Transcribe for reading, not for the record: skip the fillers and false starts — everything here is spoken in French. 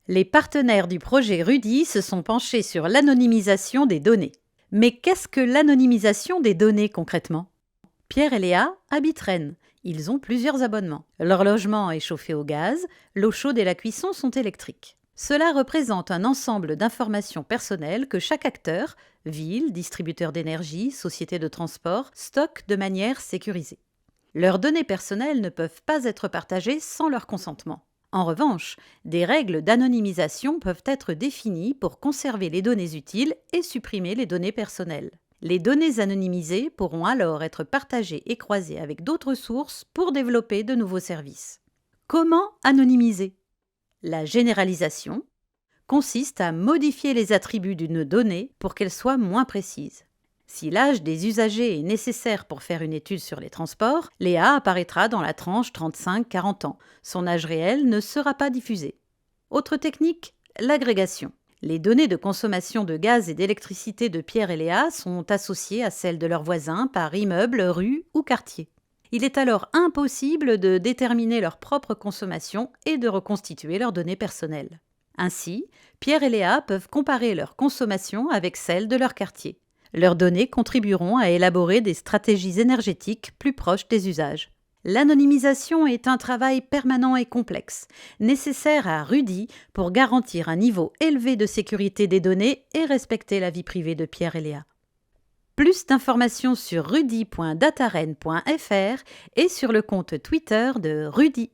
Les partenaires du projet Rudy se sont penchés sur l'anonymisation des données. Mais qu'est-ce que l'anonymisation des données concrètement ? Pierre et Léa habitent Rennes. Ils ont plusieurs abonnements. Leur logement est chauffé au gaz, l'eau chaude et la cuisson sont électriques. Cela représente un ensemble d'informations personnelles que chaque acteur, ville, distributeur d'énergie, société de transport, stocke de manière sécurisée. Leurs données personnelles ne peuvent pas être partagées sans leur consentement. En revanche, des règles d'anonymisation peuvent être définies pour conserver les données utiles et supprimer les données personnelles. Les données anonymisées pourront alors être partagées et croisées avec d'autres sources pour développer de nouveaux services. Comment anonymiser ? La généralisation consiste à modifier les attributs d'une donnée pour qu'elle soit moins précise. Si l'âge des usagers est nécessaire pour faire une étude sur les transports, Léa apparaîtra dans la tranche 35-40 ans. Son âge réel ne sera pas diffusé. Autre technique, l'agrégation. Les données de consommation de gaz et d'électricité de Pierre et Léa sont associées à celles de leurs voisins par immeuble, rue ou quartier. Il est alors impossible de déterminer leur propre consommation et de reconstituer leurs données personnelles. Ainsi, Pierre et Léa peuvent comparer leur consommation avec celle de leur quartier. Leurs données contribueront à élaborer des stratégies énergétiques plus proches des usages. L'anonymisation est un travail permanent et complexe, nécessaire à Rudy pour garantir un niveau élevé de sécurité des données et respecter la vie privée de Pierre et Léa. Plus d'informations sur rudy.dataren.fr et sur le compte Twitter de Rudy.